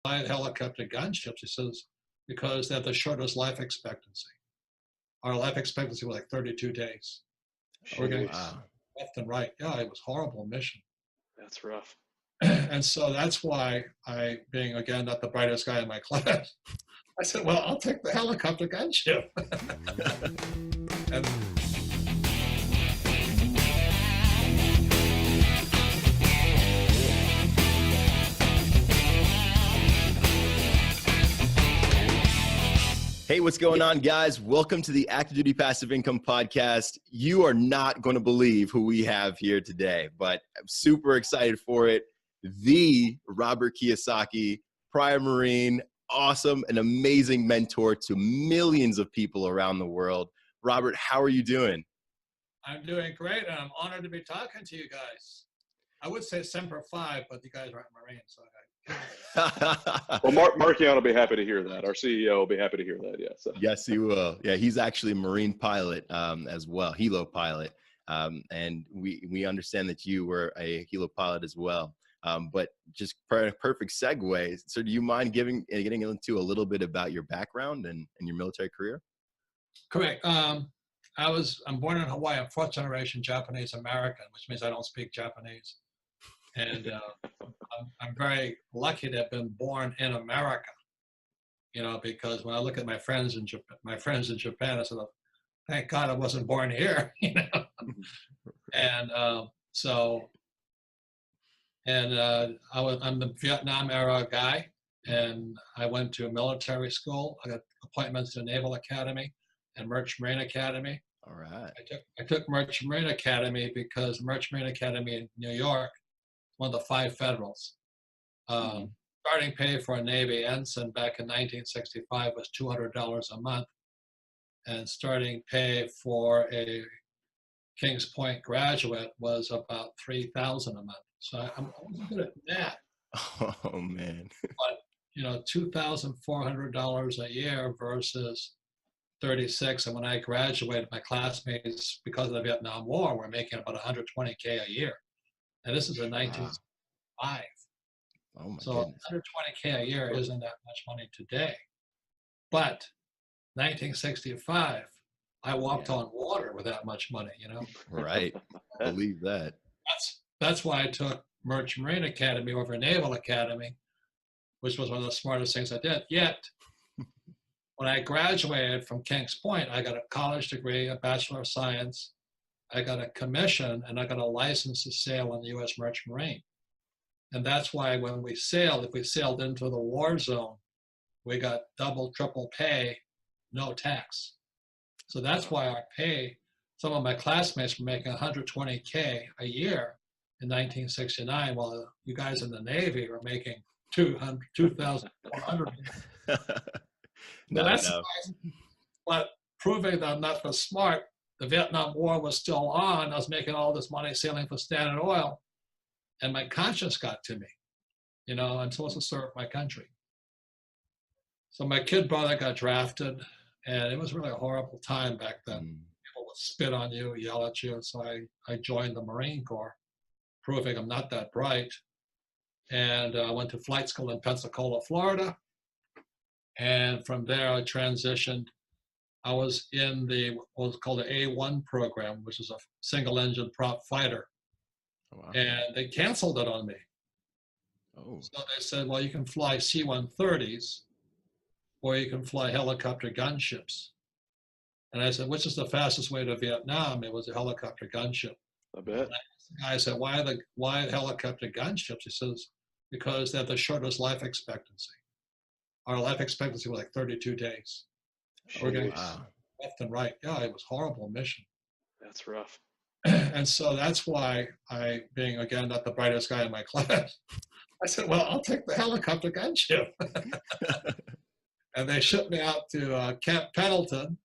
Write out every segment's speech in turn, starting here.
Fly helicopter gunships, he says, because they have the shortest life expectancy. Our life expectancy was like 32 days. We're getting left and right. Yeah, it was a horrible mission. That's rough. And so that's why I, being again not the brightest guy in my class, I said, well, I'll take the helicopter gunship. And hey, what's going on, guys? Welcome to the Active Duty Passive Income Podcast. You are not going to believe who we have here today, but I'm super excited for it. The Robert Kiyosaki, prior Marine, awesome and amazing mentor to millions of people around the world. Robert, how are you doing? I'm doing great, and I'm honored to be talking to you guys. I would say Semper Fi, but you guys aren't Marines, so Well, Markian will be happy to hear that. Our CEO will be happy to hear that. Yeah. So. Yes, he will. Yeah, he's actually a Marine pilot as well, helo pilot, and we understand that you were a helo pilot as well. But just perfect segue. So, do you mind getting into a little bit about your background and your military career? Correct. I'm born in Hawaii. I'm fourth generation Japanese American, which means I don't speak Japanese. And I'm very lucky to have been born in America, because when I look at my friends in Japan, I said, oh, thank God I wasn't born here, And I'm the Vietnam era guy, and I went to a military school. I got appointments to Naval Academy and Merchant Marine Academy. All right. I took Merchant Marine Academy because Merchant Marine Academy in New York, one of the 5 federals. Starting pay for a Navy ensign back in 1965 was $200 a month, and starting pay for a Kings Point graduate was about $3,000 a month. So I wasn't good at that. Oh man! But $2,400 a year versus 36, and when I graduated, my classmates, because of the Vietnam War, were making about $120K a year. And this is in 1965. Oh my so goodness. $120K a year isn't that much money today. But 1965, I walked on water with that much money, Right. Believe that. That's why I took Merchant Marine Academy over Naval Academy, which was one of the smartest things I did. Yet, when I graduated from Kings Point, I got a college degree, a Bachelor of Science, I got a commission, and I got a license to sail in the U.S. Merchant Marine. And that's why when we sailed, if we sailed into the war zone, we got double, triple pay, no tax. So that's why our pay, some of my classmates were making $120K a year in 1969, while you guys in the Navy were making $2,400. But proving that I'm not so smart, the Vietnam War was still on. I was making all this money sailing for Standard Oil, and my conscience got to me. I'm supposed to serve my country. So my kid brother got drafted, and it was really a horrible time back then. People would spit on you, yell at you. So I joined the Marine Corps, proving I'm not that bright. And I went to flight school in Pensacola, Florida. And from there, I transitioned. I was in what was called the A1 program, which is a single-engine prop fighter. Oh, wow. And they canceled it on me. Oh. So they said, well, you can fly C-130s, or you can fly helicopter gunships. And I said, which is the fastest way to Vietnam? It was a helicopter gunship. I bet. And the guy said, why helicopter gunships? He says, because they have the shortest life expectancy. Our life expectancy was like 32 days. We're getting left and right. Yeah, it was a horrible mission. That's rough. And so that's why I, being again not the brightest guy in my class, I said, well, I'll take the helicopter gunship. And they shipped me out to Camp Pendleton.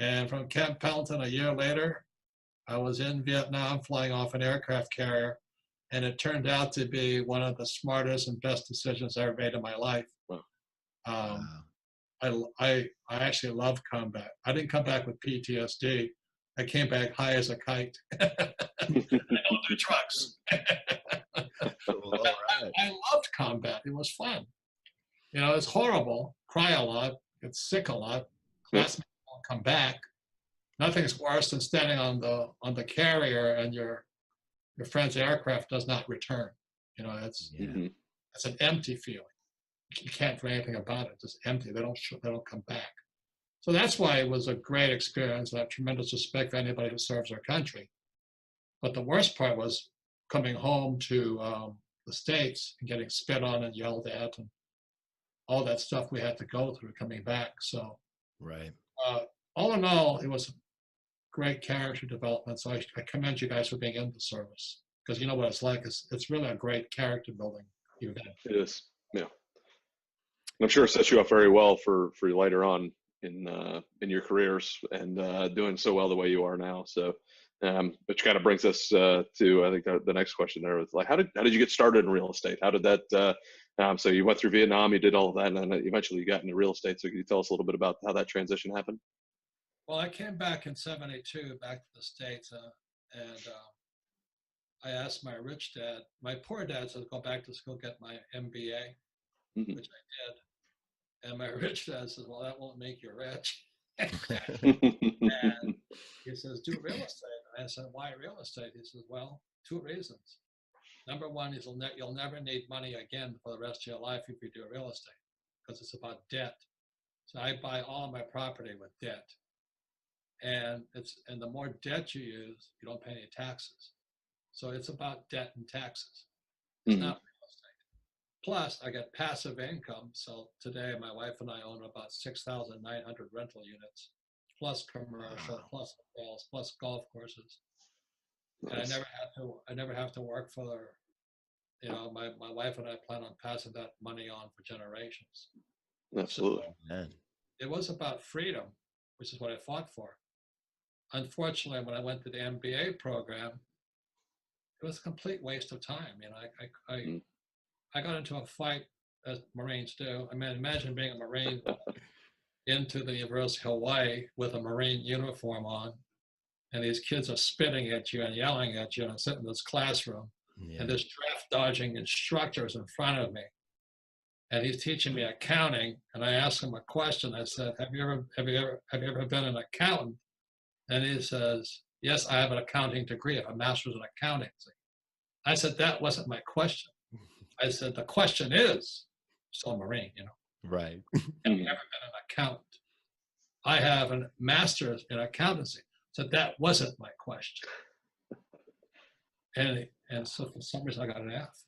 And from Camp Pendleton, a year later, I was in Vietnam flying off an aircraft carrier. And it turned out to be one of the smartest and best decisions I ever made in my life. Wow. I actually love combat. I didn't come back with PTSD. I came back high as a kite. I don't do drugs. I loved combat. It was fun. You know, it's horrible. Cry a lot, get sick a lot. Classmates won't come back. Nothing's worse than standing on the carrier and your friend's aircraft does not return. You know, that's an empty feeling. You can't do anything about it. It's just empty. They don't come back. So that's why it was a great experience. I have tremendous respect for anybody who serves their country. But the worst part was coming home to the States and getting spit on and yelled at and all that stuff we had to go through coming back. So, right. All in all, it was great character development. So I commend you guys for being in the service, because you know what it's like. It's really a great character building event. It is, yeah. And I'm sure it sets you up very well for later on in your careers and doing so well the way you are now. So, which kind of brings us to I think the next question there was like, how did you get started in real estate? How did that? So you went through Vietnam, you did all of that, and then eventually you got into real estate. So can you tell us a little bit about how that transition happened? Well, I came back in '72 back to the States, and I asked my rich dad. My poor dad said, "Go back to school, get my MBA," which I did. And my rich dad says, "Well, that won't make you rich." And he says, "Do real estate." And I said, "Why real estate?" He says, "Well, 2 reasons. Number one is you'll never need money again for the rest of your life if you do real estate, because it's about debt. So I buy all my property with debt. And the more debt you use, you don't pay any taxes. So it's about debt and taxes. It's not real estate. Plus, I get passive income. So today, my wife and I own about 6,900 rental units, plus commercial, plus hotels, plus golf courses. And I never have to work for, you know, my wife and I plan on passing that money on for generations. Absolutely. So it was about freedom, which is what I fought for. Unfortunately, when I went to the MBA program, it was a complete waste of time. You know, I got into a fight, as Marines do. I mean, imagine being a Marine into the University of Hawaii with a Marine uniform on, and these kids are spitting at you and yelling at you, and I'm sitting in this classroom, and there's draft dodging instructors in front of me. And he's teaching me accounting, and I asked him a question. I said, have you ever been an accountant? And he says, "Yes, I have an accounting degree. I have a master's in accounting." I said, "That wasn't my question." I said, "The question is," still a Marine, you know. Right. Have you ever been an accountant? I have a master's in accountancy. So that wasn't my question. And so for some reason I got an F.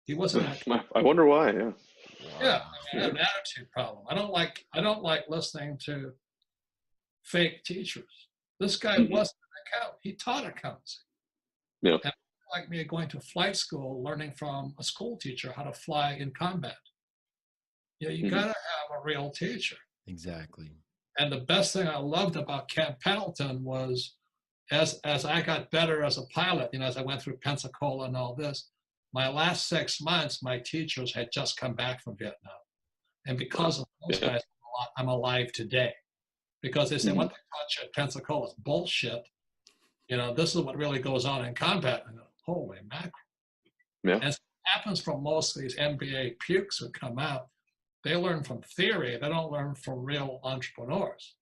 He wasn't. I wonder why. Yeah. Yeah, I mean, I have an attitude problem. I don't like listening to fake teachers. This guy wasn't an accountant. He taught accountancy. Yeah. And like me going to flight school, learning from a school teacher how to fly in combat. You know, you got to have a real teacher. Exactly. And the best thing I loved about Camp Pendleton was as I got better as a pilot, you know, as I went through Pensacola and all this, my last 6 months, my teachers had just come back from Vietnam. And because of those guys, I'm alive today. Because they say, what they taught you at Pensacola is bullshit. You know, this is what really goes on in combat. And I go, holy mackerel. Yeah. And it happens for most of these MBA pukes who come out. They learn from theory. They don't learn from real entrepreneurs.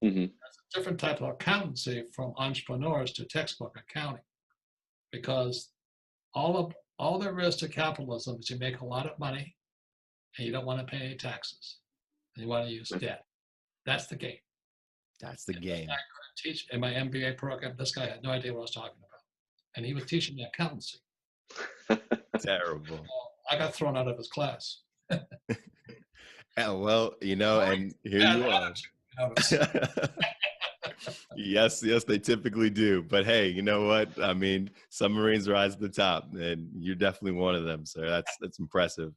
That's a different type of accountancy from entrepreneurs to textbook accounting. Because all there is to capitalism is you make a lot of money and you don't want to pay any taxes. And you want to use debt. That's the game. That's the game. I couldn't teach in my MBA program. This guy had no idea what I was talking about. And he was teaching me accountancy. Terrible. So I got thrown out of his class. Yeah, well, you know, and here you are. Yes, they typically do. But hey, you know what? I mean, some Marines rise to the top, and you're definitely one of them. So that's impressive.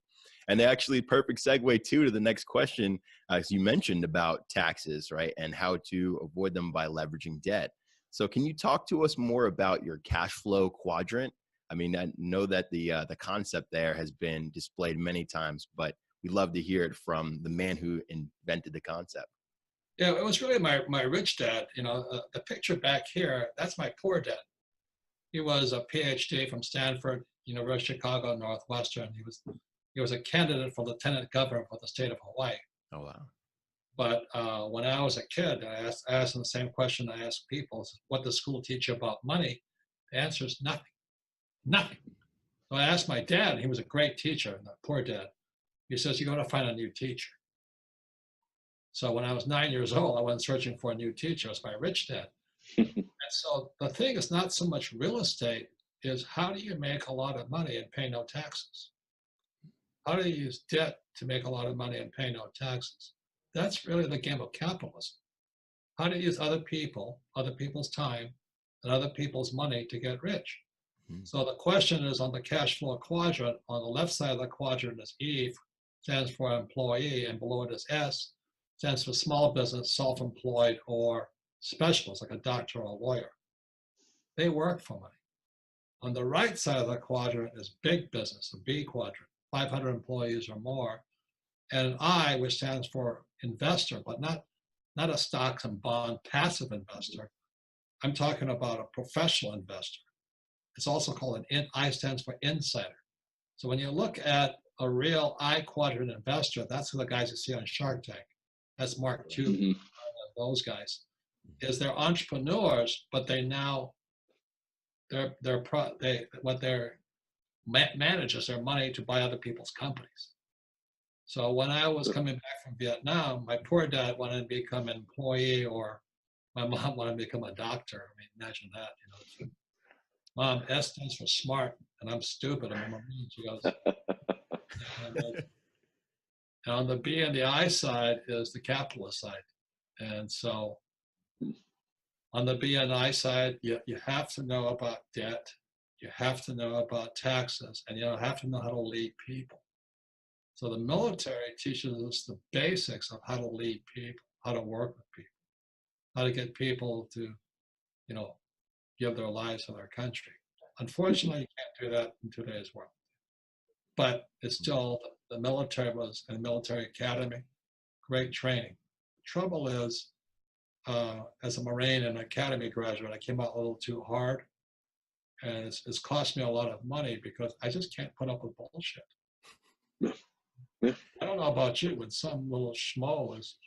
And actually, perfect segue too to the next question. As you mentioned about taxes, right, and how to avoid them by leveraging debt. So, can you talk to us more about your cash flow quadrant? I mean, I know that the concept there has been displayed many times, but we'd love to hear it from the man who invented the concept. Yeah, it was really my rich dad. You know, the picture back here, that's my poor dad. He was a PhD from Stanford, University of Chicago, Northwestern. he was a candidate for lieutenant governor for the state of Hawaii. Oh, wow. But when I was a kid, I asked him the same question I ask people: what does school teach you about money? The answer is nothing, nothing. So I asked my dad. He was a great teacher, my poor dad. He says, "You got to find a new teacher." So when I was 9 years old, I went searching for a new teacher. It was my rich dad. And so the thing is not so much real estate, is how do you make a lot of money and pay no taxes? How do you use debt to make a lot of money and pay no taxes? That's really the game of capitalism. How to use other people's time, and other people's money to get rich. So the question is, on the cash flow quadrant, on the left side of the quadrant is E, stands for employee, and below it is S, stands for small business, self-employed, or specialist, like a doctor or a lawyer. They work for money. On the right side of the quadrant is big business, the B quadrant, 500 employees or more, and an I, which stands for investor, but not a stocks and bond passive investor. I'm talking about a professional investor. It's also called I stands for insider. So when you look at a real I quadrant investor, that's the guys you see on Shark Tank. That's Mark Cuban, those guys. Is they're entrepreneurs, but they now what they're manages their money to buy other people's companies. So when I was coming back from Vietnam, my poor dad wanted to become an employee, or my mom wanted to become a doctor. I mean, imagine that, you know. Mom, S stands for smart, and I'm stupid. I'm a Marine. She goes, and on the B and the I side is the capitalist side. And so on the B and I side, you have to know about debt, you have to know about taxes, and you have to know how to lead people. So the military teaches us the basics of how to lead people, how to work with people, how to get people to, give their lives to their country. Unfortunately, you can't do that in today's world. But it's still, the military was a military academy, great training. The trouble is, as a Marine and academy graduate, I came out a little too hard. And it's cost me a lot of money because I just can't put up with bullshit. Yeah. I don't know about you, when some little schmo is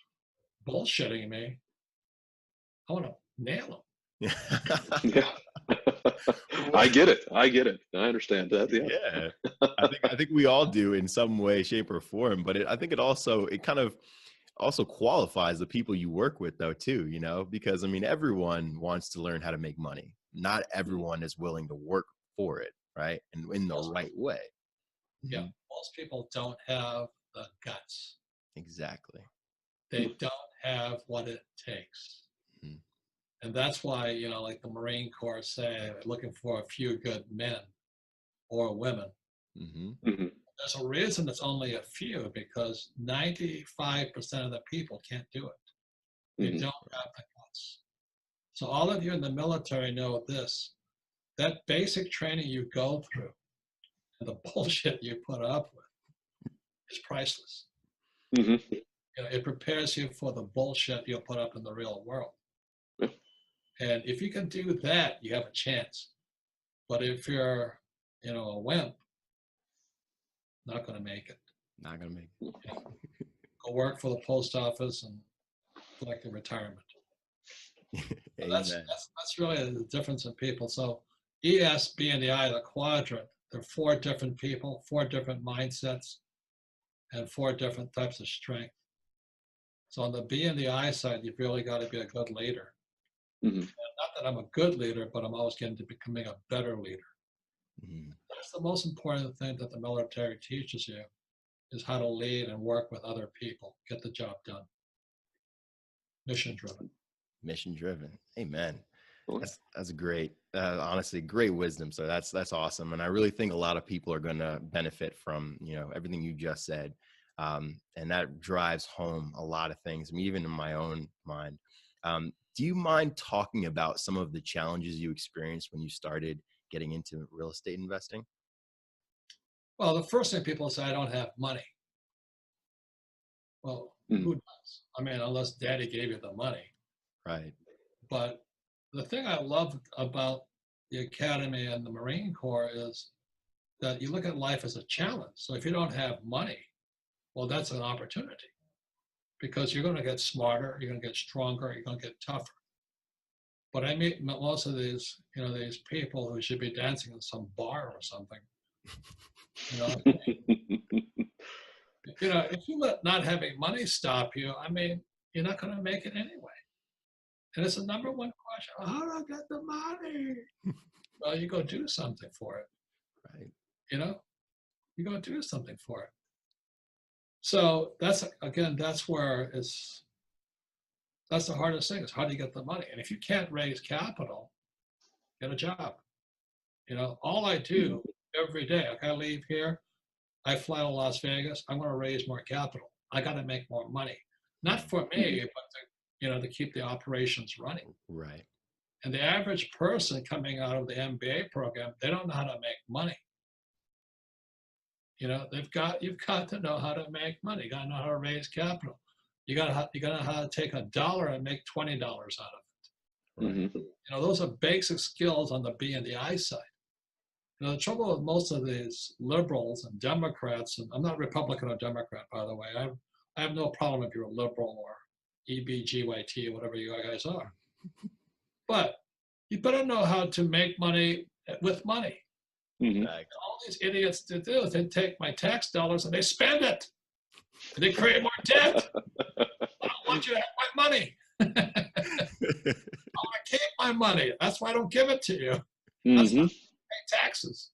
bullshitting me, I want to nail him. Yeah. I get it. I understand that. Yeah. I think we all do in some way, shape, or form. But I think it kind of also qualifies the people you work with, though, too. Because I mean, everyone wants to learn how to make money. Not everyone is willing to work for it, right? And in the right way. Yeah, most people don't have the guts. Exactly. They don't have what it takes. And that's why, like the Marine Corps say, looking for a few good men or women. There's a reason it's only a few, because 95% of the people can't do it. They don't have the guts. So all of you in the military know this: that basic training you go through and the bullshit you put up with is priceless. It prepares you for the bullshit you'll put up in the real world. And if you can do that, you have a chance. But if you're, a wimp, not going to make it. Not going to make it. Go work for the post office and collect your retirement. That's really the difference in people. So ES, B, and the I, the quadrant, they're 4 different people, 4 different mindsets, and 4 different types of strength. So on the B and the I side, you've really got to be a good leader. Not that I'm a good leader, but I'm always getting to becoming a better leader. That's the most important thing that the military teaches you, is how to lead and work with other people, get the job done. Mission driven. Mission driven. Amen. That's great. Honestly, great wisdom. So that's awesome. And I really think a lot of people are going to benefit from, everything you just said. And that drives home a lot of things. I mean, even in my own mind. Do you mind talking about some of the challenges you experienced when you started getting into real estate investing? Well, the first thing people say, I don't have money. Well, who does? I mean, unless daddy gave you the money. Right. But the thing I love about the academy and the Marine Corps is that you look at life as a challenge. So if you don't have money, well, that's an opportunity because you're going to get smarter, you're going to get stronger, you're going to get tougher. But I meet most of these, these people who should be dancing in some bar or something. If you let not having money stop you, I mean, you're not going to make it anyway. And it's the number one question: how do I get the money? Well, you go do something for it. Right. You go do something for it. So that's where that's the hardest thing is how do you get the money? And if you can't raise capital, get a job. All I do every day, like I leave here, I fly to Las Vegas, I'm going to raise more capital. I got to make more money. Not for me, but to keep the operations running. Right. And the average person coming out of the MBA program, they don't know how to make money. You've got to know how to make money. You got to know how to raise capital. You got to know how to take $1 and make $20 out of it. Mm-hmm. Those are basic skills on the B and the I side. The trouble with most of these liberals and Democrats, and I'm not Republican or Democrat, by the way. I have no problem if you're a liberal or EBGYT, whatever you guys are. But you better know how to make money with money. Mm-hmm. All these idiots do is they take my tax dollars and they spend it. And they create more debt. I don't want you to have my money. I want to keep my money. That's why I don't give it to you. That's why I pay taxes.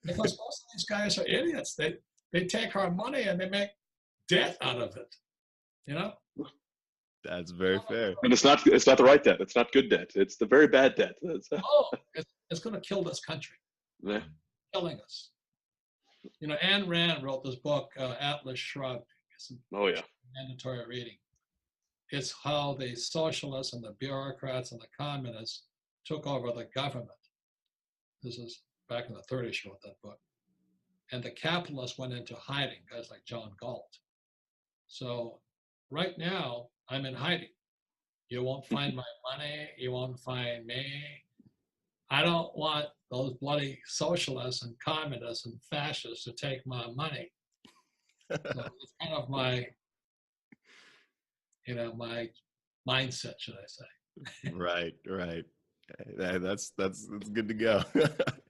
Because most of these guys are idiots. They take our money and they make debt out of it. That's very fair. And it's not the right debt. It's not good debt. It's the very bad debt. It's going to kill this country. Yeah. Killing us. Ayn Rand wrote this book, Atlas Shrugged. It's mandatory reading. It's how the socialists and the bureaucrats and the communists took over the government. This is back in the 30s, she wrote that book. And the capitalists went into hiding, guys like John Galt. So right now, I'm in hiding. You won't find my money. You won't find me. I don't want those bloody socialists and communists and fascists to take my money. So it's kind of my my mindset, should I say. Right. That's good to go.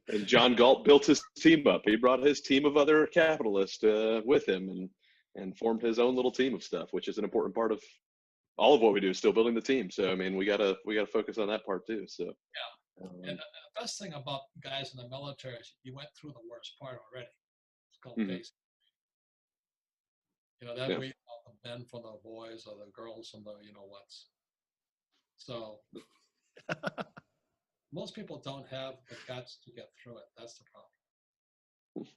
And John Galt built his team up. He brought his team of other capitalists with him and formed his own little team of stuff, which is an important part of all of what we do, is still building the team. So, I mean, we gotta focus on that part too. So, yeah. And the best thing about guys in the military is you went through the worst part already. It's called basic. That we the men from the boys or the girls from the whats. So most people don't have the guts to get through it. That's the problem.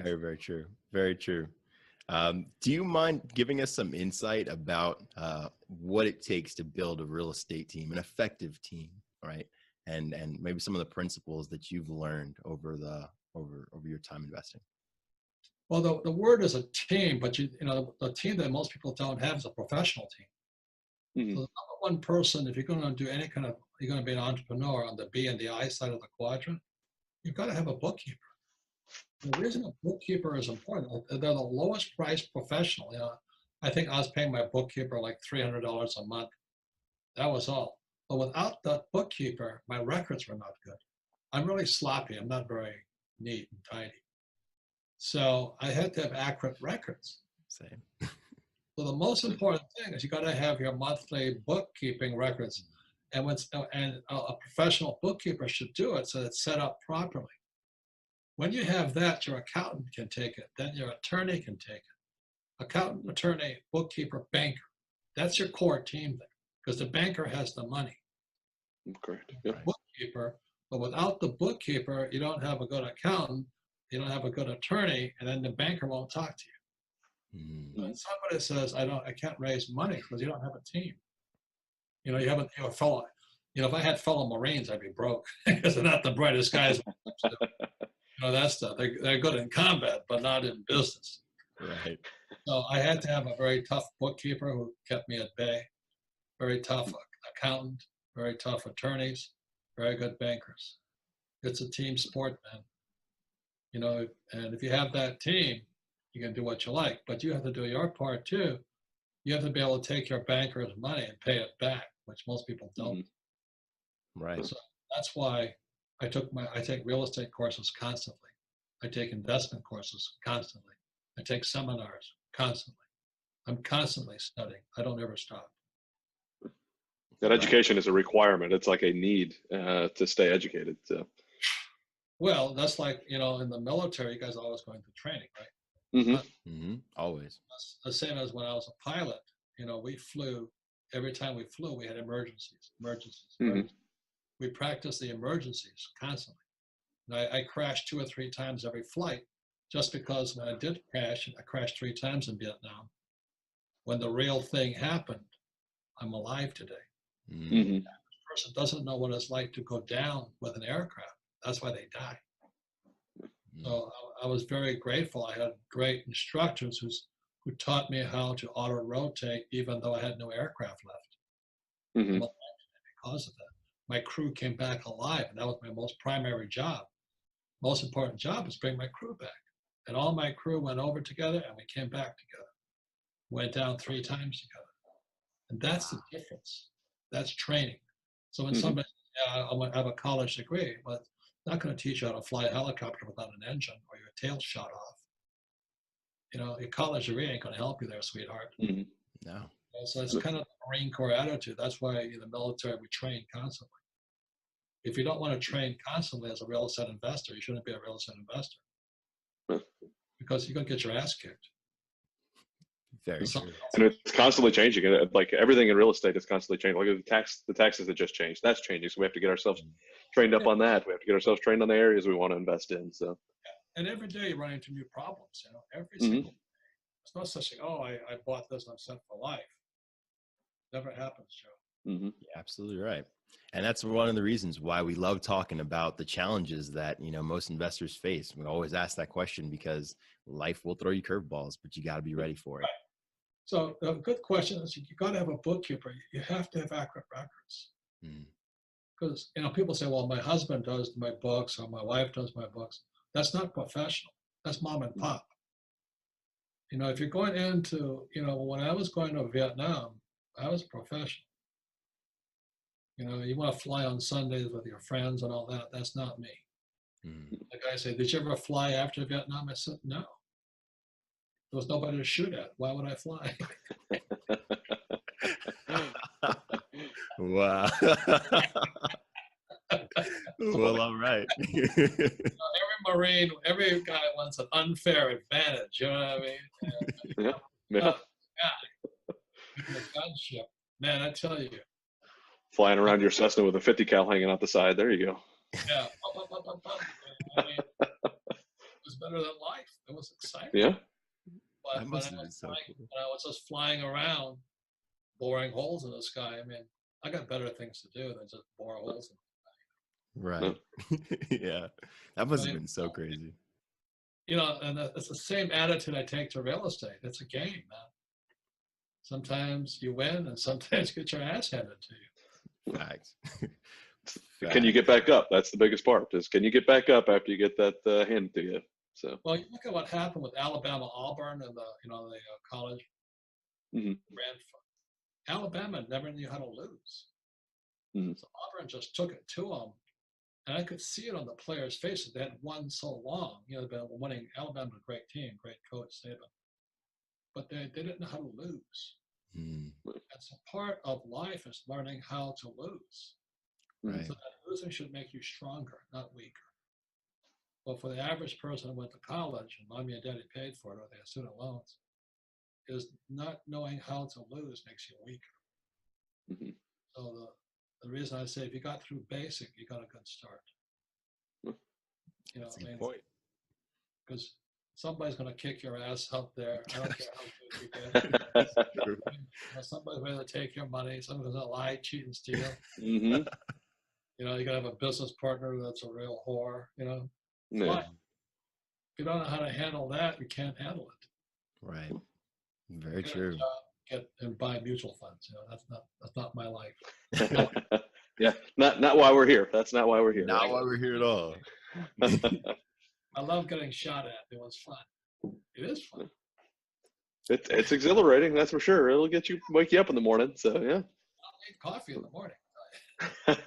Very, very true. Very true. Do you mind giving us some insight about what it takes to build a real estate team, an effective team, right? And maybe some of the principles that you've learned over your time investing. Well, the word is a team, but the team that most people don't have is a professional team. Mm-hmm. So the number one person, if you're going to do you're going to be an entrepreneur on the B and the I side of the quadrant, you've got to have a bookkeeper. The reason a bookkeeper is important, they're the lowest priced professional. I think I was paying my bookkeeper like $300 a month. That was all. But without the bookkeeper, my records were not good. I'm really sloppy. I'm not very neat and tidy. So I had to have accurate records. Same. So the most important thing is you got to have your monthly bookkeeping records, and a professional bookkeeper should do it so it's set up properly. When you have that, your accountant can take it. Then your attorney can take it. Accountant, attorney, bookkeeper, banker. That's your core team there, because the banker has the money. Correct. Yeah. Bookkeeper, but without the bookkeeper, you don't have a good accountant, you don't have a good attorney, and then the banker won't talk to you. Mm-hmm. When somebody says, I can't raise money because you don't have a team. You haven't, a fellow, if I had fellow Marines, I'd be broke because they're not the brightest guys. That stuff. They're good in combat, but not in business. Right. So I had to have a very tough bookkeeper who kept me at bay, very tough accountant, very tough attorneys, very good bankers. It's a team sport, man. you know, and if you have that team, you can do what you like, but you have to do your part too. You have to be able to take your banker's money and pay it back, which most people don't. Right. So that's why I take real estate courses constantly. I take investment courses constantly. I take seminars constantly. I'm constantly studying. I don't ever stop. That education is a requirement. It's like a need to stay educated. So. Well, that's like, you know, in the military, you guys are always going through training, right? Always. The same as when I was a pilot. You know, we flew. Every time we flew, we had emergencies. We practiced the emergencies constantly. And I crashed 2 or 3 times every flight, just because when I did crash, I crashed 3 times in Vietnam. When the real thing happened, I'm alive today. The person doesn't know what it's like to go down with an aircraft. That's why they die. So I was very grateful. I had great instructors who taught me how to auto rotate, even though I had no aircraft left. Because of that, my crew came back alive, and that was my most primary job. Most important job is bring my crew back, and all my crew went over together, and we came back together. Went down 3 times together, and that's the difference. That's training. So when somebody says, yeah, I have a college degree, but it's not going to teach you how to fly a helicopter without an engine or your tail shot off. You know, your college degree ain't going to help you there, sweetheart. No. So it's kind of the Marine Corps attitude. That's why in the military we train constantly. If you don't want to train constantly as a real estate investor, you shouldn't be a real estate investor, because you're going to get your ass kicked. Very true. And it's constantly changing. Like everything in real estate is constantly changing. Like the taxes that just changed, that's changing. So we have to get ourselves trained up on that. We have to get ourselves trained on the areas we want to invest in. So. And every day you run into new problems. You know, every single day. There's no such thing. Oh, I bought this and I'm set for life. Never happens, Joe. You're absolutely right. And that's one of the reasons why we love talking about the challenges that, you know, most investors face. We always ask that question because life will throw you curveballs, but you got to be ready for it. Right. So a good question is, you got to have a bookkeeper. You have to have accurate records. Because, you know, people say, well, my husband does my books or my wife does my books. That's not professional. That's mom and pop. You know, if you're going into, you know, when I was going to Vietnam, I was a professional. You know, you want to fly on Sundays with your friends and all that. That's not me. The guy said, did you ever fly after Vietnam? I said, no. There was nobody to shoot at. Why would I fly? Wow. Well, all right. Every Marine, every guy wants an unfair advantage. You know what I mean? Yeah. The gunship, man, I tell you. Flying around your Cessna with a 50 cal hanging out the side. There you go. Yeah. I mean, it was better than life. It was exciting. Yeah. But when I was just flying around, boring holes in the sky, I mean, I got better things to do than just bore holes in the sky. Right. Yeah. That must have been so crazy. You know, and it's the same attitude I take to real estate. It's a game, man. Sometimes you win and sometimes you get your ass handed to you. Facts. Can you get back up? That's the biggest part. Is can you get back up after you get that handed to you? So. Well, you look at what happened with Alabama, Auburn, and the college. Ran for Alabama never knew how to lose. So Auburn just took it to them, and I could see it on the players' faces. They had won so long. You know, they've been winning. Alabama's a great team, great coach, Saban, but they didn't know how to lose. That's a part of life, is learning how to lose. Right. So that losing should make you stronger, not weaker. But for the average person who went to college and mommy and daddy paid for it, or they had student loans, is not knowing how to lose makes you weaker. So the reason I say, if you got through basic, you got a good start. You know, that's a good point. Because somebody's going to kick your ass up there. I don't care how good you get. You know, somebody's going to take your money. Somebody's going to lie, cheat, and steal. You know, you got to have a business partner that's a real whore. You know, yeah. If you don't know how to handle that, you can't handle it. Right. Very true. Get and buy mutual funds. You know, that's not my life. Yeah, not why we're here. That's not why we're here. Not why we're here at all. I love getting shot at. It was fun. It is fun. It's exhilarating, that's for sure. It'll wake you up in the morning. So yeah. I'll need coffee in the morning. But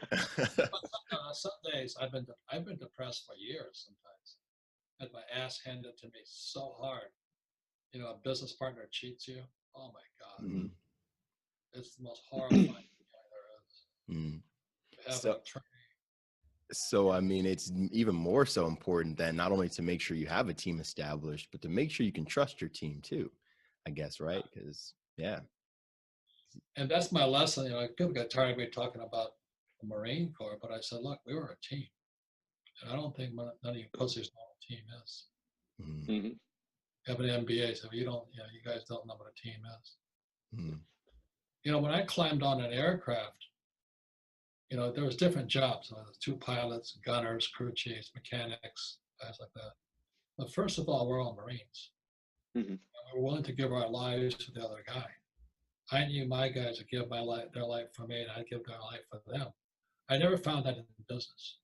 some days I've been depressed for years. Sometimes had my ass handed to me so hard. You know, a business partner cheats you. Oh my God, Mhm. it's the most horrifying thing there is. Mhm. To have So- an attorney. So, I mean, it's even more so important than not only to make sure you have a team established, but to make sure you can trust your team too, I guess, right? Because, yeah. And that's my lesson. You know, people get tired of me talking about the Marine Corps, but I said, look, we were a team. And I don't think none of you pussies know what a team is. Mhm. Mm-hmm. You have an MBA, so you guys don't know what a team is. Mhm. You know, when I climbed on an aircraft, you know, there was different jobs. So there was 2 pilots, gunners, crew chiefs, mechanics, guys like that. But first of all, we're all Marines. Mm-hmm. And we were willing to give our lives to the other guy. I knew my guys would give their life for me, and I'd give their life for them. I never found that in business.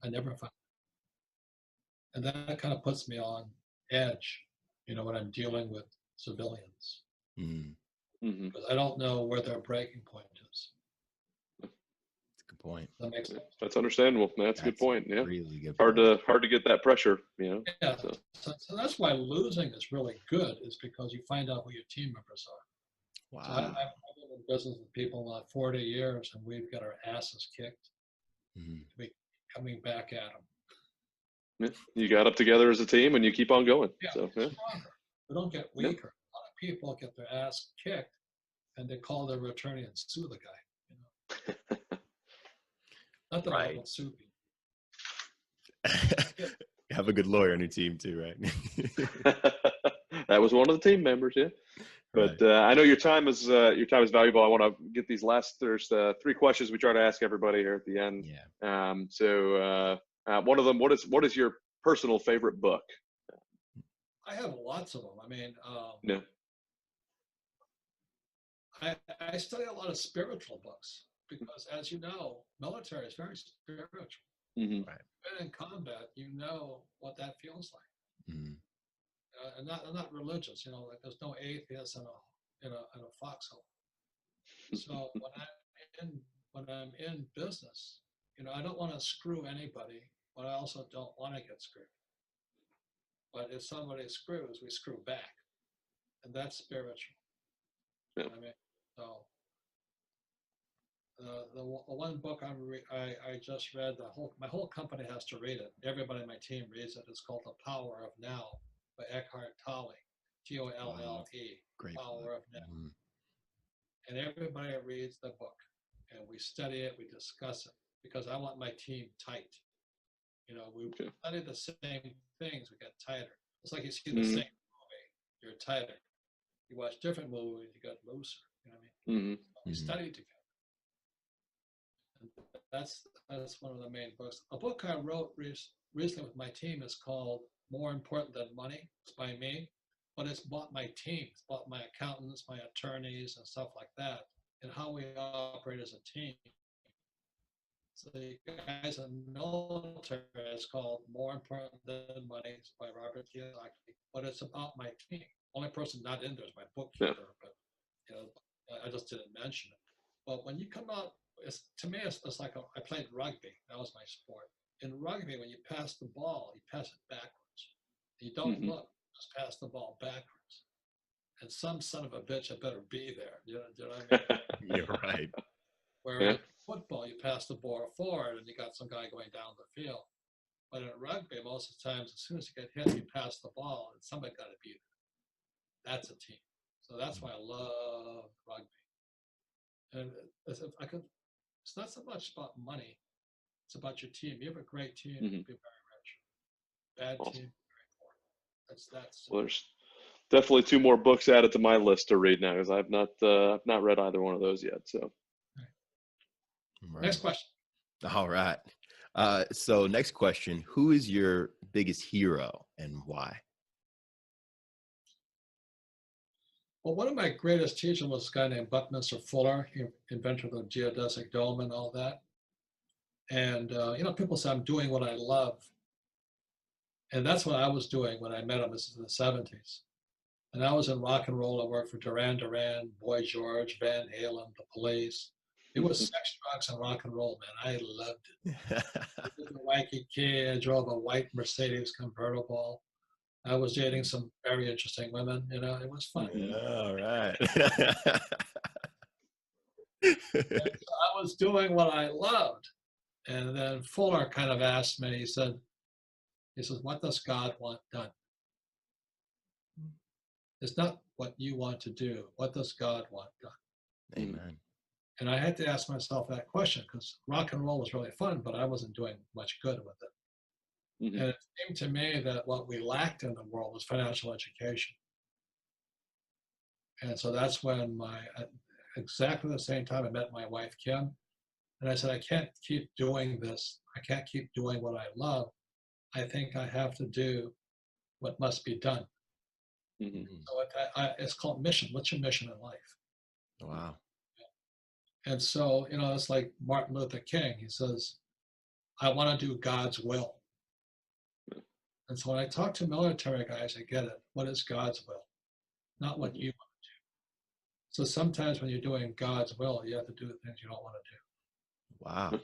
I never found it. And that kind of puts me on edge, you know, when I'm dealing with civilians. Mhm. Mm-hmm. Because I don't know where their breaking point is. That's a good point. That makes sense. That's understandable. That's a good point. Yeah. Really good Hard point. to get that pressure, you know. Yeah. So. So that's why losing is really good, is because you find out who your team members are. Wow. So I've been in business with people about 40 years, and we've got our asses kicked. Mhm. To be coming back at them. Yeah. You got up together as a team and you keep on going. Yeah, So yeah. stronger. We don't get weaker. A lot of people get their ass kicked, and they call their attorney and sue the guy. You know? Not that I Right. won't sue people. Have a good lawyer on your team too, right? That was one of the team members, yeah. But I know your time is valuable. I want to get these there's 3 questions we try to ask everybody here at the end. Yeah. So one of them, what is your personal favorite book? I have lots of them. I mean, No. I study a lot of spiritual books because, as you know, military is very spiritual. Mm-hmm. Right. When in combat, you know what that feels like. Mhm. And not religious, you know, like there's no atheist in a foxhole. So when I'm in business, you know, I don't want to screw anybody, but I also don't want to get screwed. But if somebody screws, we screw back, and that's spiritual. Yeah. You know what I mean, so the one book I just read, my whole company has to read it. Everybody on my team reads it. It's called The Power of Now by Eckhart Tolle, Tolle. Wow. Great Power book. of Now. Mhm. And everybody reads the book, and we study it, we discuss it, because I want my team tight. You know, we study the same things, we get tighter. It's like you see the same movie, you're tighter. You watch different movies, you get looser. You know what I mean? Mm-hmm. So we study together. And that's one of the main books. A book I wrote recently with my team is called More Important Than Money. It's by me, but it's about my team. It's about my accountants, my attorneys, and stuff like that, and how we operate as a team. So the guys in the military, it's called More Important Than Money. It's by Robert Kiyosaki, but it's about my team. Only person not in there is my bookkeeper, but you know, I just didn't mention it. But when you come out, to me, it's like I played rugby. That was my sport. In rugby, when you pass the ball, you pass it backwards. You don't look, just pass the ball backwards. And some son of a bitch had better be there. You know what I mean? You're right. Whereas in football, you pass the ball forward and you got some guy going down the field. But in rugby, most of the times, as soon as you get hit, you pass the ball and somebody got to be there. That's a team. So that's why I love rugby. And it's not so much about money. It's about your team. You have a great team, you'll be very rich. Bad team, very poor. That's Well, there's definitely 2 more books added to my list to read now, because I've not read either one of those yet. So Right. Next question. All right. So next question, who is your biggest hero and why? Well, one of my greatest teachers was a guy named Buckminster Fuller. He invented the geodesic dome and all that. And, you know, people say I'm doing what I love. And that's what I was doing when I met him. This is in the 70s. And I was in rock and roll. I worked for Duran Duran, Boy George, Van Halen, the Police. It was sex, drugs, and rock and roll, man. I loved it. I was a wacky kid. I drove a white Mercedes convertible. I was dating some very interesting women. You know, it was fun. All right. And so I was doing what I loved. And then Fuller kind of asked me, he says, what does God want done? It's not what you want to do. What does God want done? Amen. And I had to ask myself that question because rock and roll was really fun, but I wasn't doing much good with it. Mm-hmm. And it seemed to me that what we lacked in the world was financial education. And so that's when exactly the same time I met my wife, Kim. And I said, I can't keep doing this. I can't keep doing what I love. I think I have to do what must be done. Mm-hmm. So it's called mission. What's your mission in life? Wow. And so, you know, it's like Martin Luther King. He says, I want to do God's will. And so when I talk to military guys, I get it. What is God's will? Not what you want to do. So sometimes when you're doing God's will, you have to do things you don't want to do. Wow.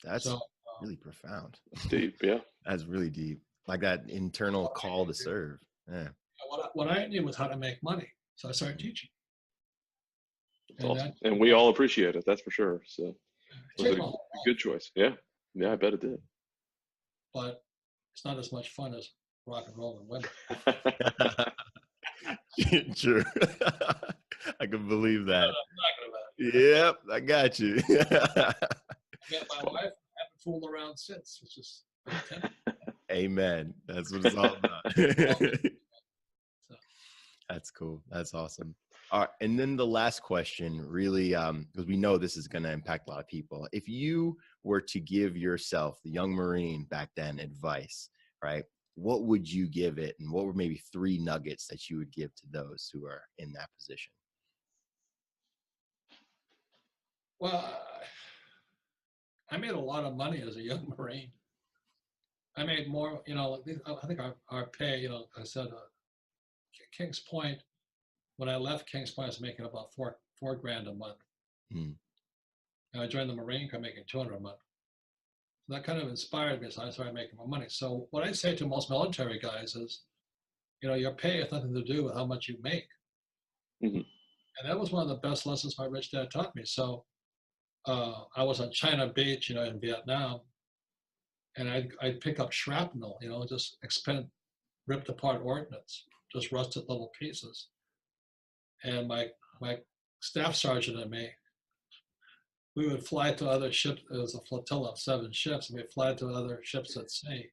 That's So, really profound. Deep, yeah. That's really deep. Like that internal call to serve. Yeah. What I knew was how to make money. So I started teaching. That's awesome. And we all appreciate it, that's for sure. So it was a good choice. Yeah. Yeah, I bet it did. But it's not as much fun as rock and roll and women. True. I can believe that. I'm Yep, I got you. I met my wife. I haven't fooled around since. It's just Amen. That's what it's all about. That's cool. That's awesome. All right. And then the last question, really, because we know this is going to impact a lot of people. If you were to give yourself, the young Marine back then, advice, right? What would you give it? And what were maybe 3 nuggets that you would give to those who are in that position? Well, I made a lot of money as a young Marine. I made more, you know, I think our pay, you know, I said, Kings Point, when I left Kings Point, I was making about four grand a month. And I joined the Marine Corps making $200 a month. So that kind of inspired me, so I started making more money. So what I say to most military guys is, you know, your pay has nothing to do with how much you make. Mm-hmm. And that was one of the best lessons my rich dad taught me. So I was on China Beach, you know, in Vietnam, and I'd pick up shrapnel, you know, just ripped apart ordnance, just rusted little pieces. And my staff sergeant and me, we would fly to other ships. It was a flotilla of 7 ships, and we'd fly to other ships at sea,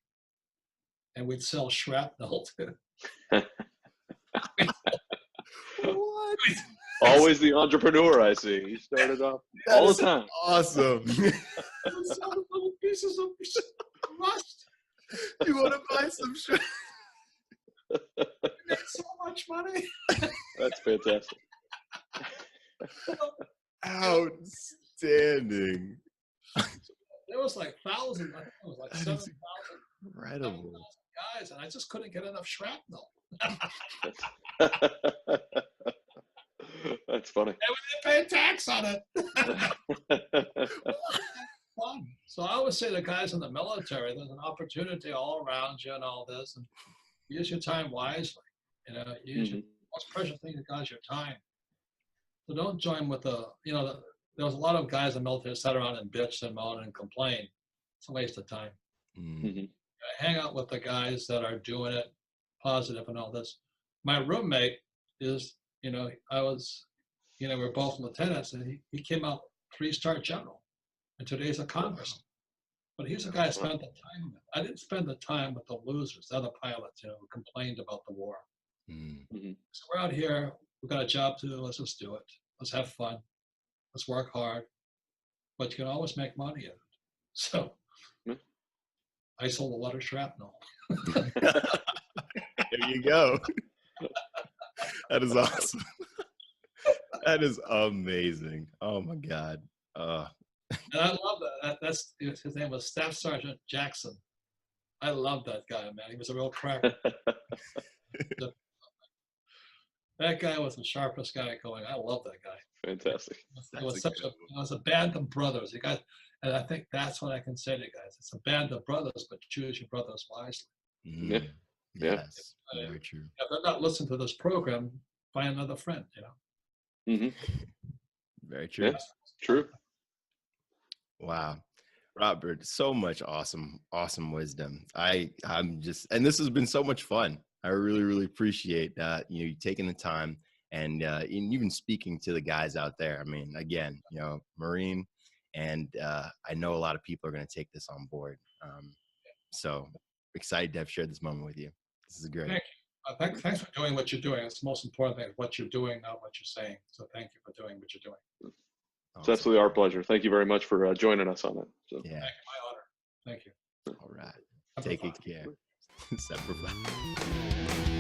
and we'd sell shrapnel to. What? Always the entrepreneur, I see. You started off all the time. Awesome. Sell little pieces of rust. You want to buy some shit? We made so much money. That's fantastic. Outstanding. There was like thousands. I think it was like 7,000 Incredible. guys, and I just couldn't get enough shrapnel. That's funny. And we didn't pay tax on it. Fun. So I always say to guys in the military, there's an opportunity all around you and all this, and use your time wisely. You know, use your most precious thing you got is your time. So don't join with you know, there was a lot of guys in the military that sat around and bitched and moaned and complained. It's a waste of time. Mm-hmm. Hang out with the guys that are doing it positive and all this. My roommate is, you know, we're both lieutenants, and he came out 3-star general, and today's a congressman. But he's a guy I spent the time with. I didn't spend the time with the losers, the other pilots, you know, who complained about the war. Mm-hmm. So we're out here, we've got a job to do, let's just do it. Let's have fun. Let's work hard. But you can always make money in it. So I sold a lot of shrapnel. There you go. That is awesome. That is amazing. Oh my God. And I love that. His name was Staff Sergeant Jackson. I love that guy, man. He was a real cracker. That guy was the sharpest guy going. I love that guy. Fantastic. It was a band of brothers. You guys, and I think that's what I can say to you guys. It's a band of brothers, but choose your brothers wisely. Yeah. Yes, very true. If they're not listening to this program, find another friend, Very true. Yeah, true. Wow. Robert, so much awesome wisdom. I'm just, and this has been so much fun. I really, really appreciate you taking the time and even speaking to the guys out there. I mean, again, Marine, and I know a lot of people are going to take this on board. So excited to have shared this moment with you. This is great. Thank you. Thanks for doing what you're doing. It's the most important thing, what you're doing, not what you're saying. So thank you for doing what you're doing. It's absolutely our pleasure. Thank you very much for joining us on it. So. Yeah. Thank you. My honor. Thank you. All right. Take good care. Semper Fi.